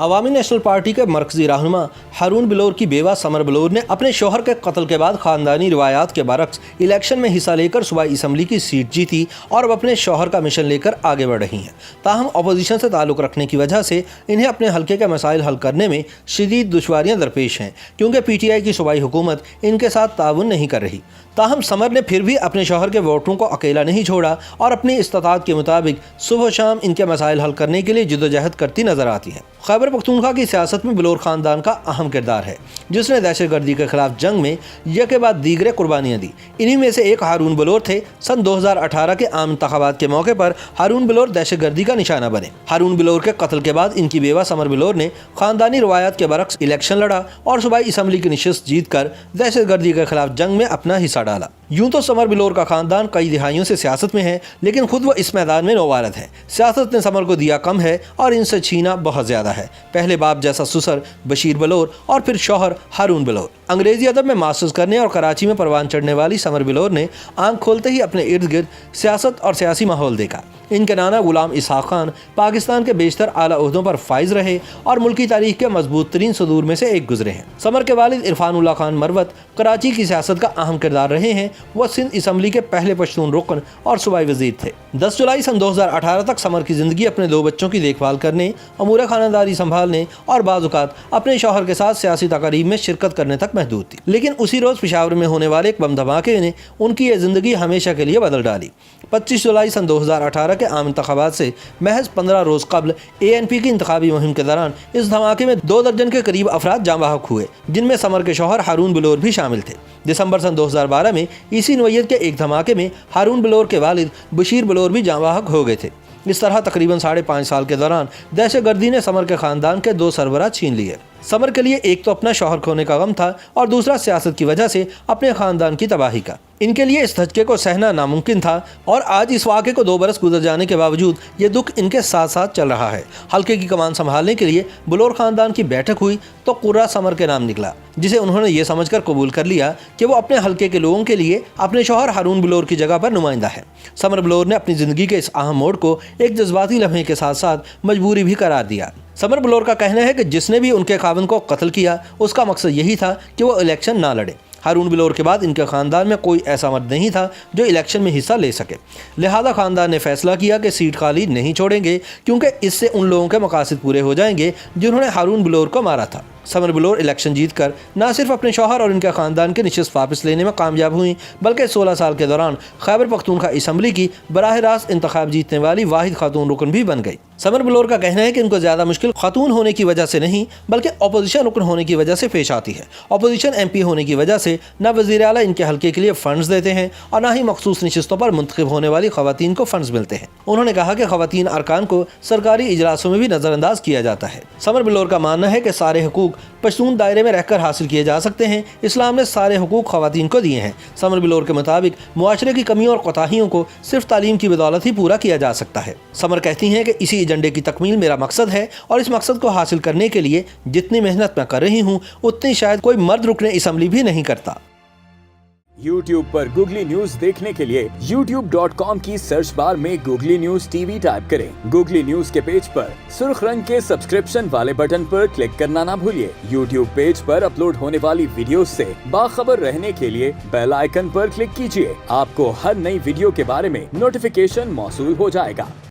अवामी national party के मरकजी रहनुमा हारून बिलोर की बेवा समर बिलोर ने अपने शौहर के कत्ल के बाद खानदानी रिवायात के बरक्स इलेक्शन में हिस्सा लेकर सूबाई असम्बली की सीट जीती और अब अपने शौहर का मिशन लेकर आगे बढ़ रही हैं। ताहम अपोजिशन से ताल्लुक़ रखने की वजह से इन्हें अपने हल्के के मसाइल हल करने में शदीद दुश्वारियाँ दरपेश हैं, क्योंकि PTI की सूबाई हुकूमत इनके साथ ताउन नहीं कर रही। ताहम समर ने फिर भी अपने शौहर के वोटरों को अकेला नहीं छोड़ा और अपनी इस्तात के मुताबिक सुबह शाम इनके मसाइल हल करने के लिए जद्दोजहद करती नजर आती है। खैबर पख्तूनख्वा की सियासत में बिलोर ख़ानदान का अहम किरदार है, जिसने दहशतगर्दी के खिलाफ जंग में एक के बाद दीगरे कुर्बानियाँ दी। इन्हीं में से एक हारून बिलोर थे। सन 2018 के आम इंतखाबात के मौके पर हारून बिलोर दहशतगर्दी का निशाना बने। हारून बिलोर के कत्ल के बाद इनकी बेवा समर बिलोर ने खानदानी रवायात के बरक्स इलेक्शन लड़ा और सूबाई असम्बली की नशिस्त जीत कर दहशतगर्दी के खिलाफ जंग में अपना हिस्सा डाला। यूं तो समर बिलोर का खानदान कई दिहाइयों से सियासत में है, लेकिन खुद वो इस मैदान में नौवारद है। सियासत ने समर को दिया कम है और इनसे छीना बहुत ज़्यादा है। पहले बाप जैसा ससुर बशीर बिलोर और फिर शौहर हारून बिलोर। अंग्रेजी अदब में मास्टर्स करने और कराची में परवान चढ़ने वाली समर बिलोर ने आंख खोलते ही अपने इर्द गिर्द सियासत और सियासी माहौल देखा। इनके नाना गुलाम इसहाक खान पाकिस्तान के बेशतर आला ओहदों पर फाइज रहे और मुल्की तारीख के मजबूत तरीन सदूर में से एक गुजरे हैं। समर के वालिद इरफानुल्लाह खान मरवत कराची की सियासत का अहम किरदार रहे हैं। वह सिंध असम्बली के पहले पश्तून रुकन और सूबाई वजीर थे। 10 जुलाई सन 2018 तक समर की जिंदगी अपने 2 बच्चों की देखभाल करने, अमूर खानदारी संभालने और बाज़ औक़ात अपने शौहर के साथ सियासी तकारीब में शिरकत करने तक महदूद थी। लेकिन उसी रोज़ पेशावर में होने वाले एक बम धमाके ने उनकी ये ज़िंदगी हमेशा के लिए बदल डाली। 25 जुलाई सन 2018 के आम इंतखाबात से महज 15 रोज़ कबल ANP की इंतखाबी मुहिम के दौरान इस धमाके में 2 दर्जन के करीब अफराद जाँ बहक हुए, जिनमें समर के शौहर हारून बिलोर भी शामिल थे। दिसंबर सन 2012 में इसी नोयत के एक धमाके में हारून बिलोर के वालिद बशीर बिलोर भी जाँ बहक हो गए थे। इस तरह तकरीबन 5.5 साल के दौरान दहशतगर्दी ने समर के ख़ानदान के 2 सरबराह छीन लिए। समर के लिए एक तो अपना शौहर खोने का गम था और दूसरा सियासत की वजह से अपने ख़ानदान की तबाही का। इनके लिए इस धचके को सहना नामुमकिन था और आज इस वाक़े को 2 बरस गुजर जाने के बावजूद ये दुख इनके साथ साथ चल रहा है। हल्के की कमान संभालने के लिए बिलोर ख़ानदान की बैठक हुई तो कुर्रा समर के नाम निकला, जिसे उन्होंने ये समझकर कबूल कर लिया कि वो अपने हल्के के लोगों के लिए अपने शौहर हारून बिलोर की जगह पर नुमाइंदा है। समर बिलोर ने अपनी ज़िंदगी के इस अहम मोड़ को एक जज्बाती लम्हे के साथ साथ मजबूरी भी करार दिया। समर बिलोर का कहना है कि जिसने भी उनके खाविंद को कत्ल किया उसका मकसद यही था कि वो इलेक्शन ना लड़े। हारून बिलोर के बाद इनके ख़ानदान में कोई ऐसा मर्द नहीं था जो इलेक्शन में हिस्सा ले सके, लिहाजा ख़ानदान ने फैसला किया कि सीट खाली नहीं छोड़ेंगे, क्योंकि इससे उन लोगों के मकासद पूरे हो जाएंगे जिन्होंने हारून बिलोर को मारा था। समर बिलोर इलेक्शन जीतकर न सिर्फ अपने शौहर और इनके ख़ानदान की नशिस्त वापस लेने में कामयाब हुई, बल्कि 16 साल के दौरान खैबर पख्तूनख्वा असम्बली की बराह रास्त इंतखाब जीतने वाली वाहिद खातून रुकन भी बन गई। समर बिलोर का कहना है कि इनको ज़्यादा मुश्किल खातून होने की वजह से नहीं, बल्कि अपोजिशन रुकन होने की वजह से पेश आती है। अपोजिशन MP होने की वजह से न वज़ीर आला इनके हल्के के लिए फ़ंड्स देते हैं और न ही मखसूस नशिस्तों पर मुंतखब होने वाली ख़वातीन को फ़ंड्स मिलते हैं। उन्होंने कहा कि ख़वातीन अरकान को सरकारी इजलासों में भी नज़रअंदाज किया जाता है। समर बिलोर का मानना है कि सारे हुकूक पश्तून दायरे में रहकर हासिल किए जा सकते हैं। इस्लाम ने सारे हुकूक ख़वातीन को दिए हैं। समर बिलोर के मुताबिक मुआशरे की कमियों और कोताहियों को सिर्फ तालीम की बदौलत ही पूरा किया जा सकता है। समर कहती हैं कि इसी एजेंडे की तकमील मेरा मकसद है और इस मकसद को हासिल करने के लिए जितनी मेहनत मैं कर रही हूँ उतनी शायद कोई मर्द रुकने असम्बली भी नहीं करता। YouTube पर गूगली न्यूज देखने के लिए youtube.com की सर्च बार में गूगली न्यूज TV टाइप करें। गूगली न्यूज के पेज पर सुर्ख रंग के सब्सक्रिप्शन वाले बटन पर क्लिक करना ना भूलिए। YouTube पेज पर अपलोड होने वाली वीडियोस से बाखबर रहने के लिए बेल आइकन पर क्लिक कीजिए। आपको हर नई वीडियो के बारे में नोटिफिकेशन मौसूल हो जाएगा।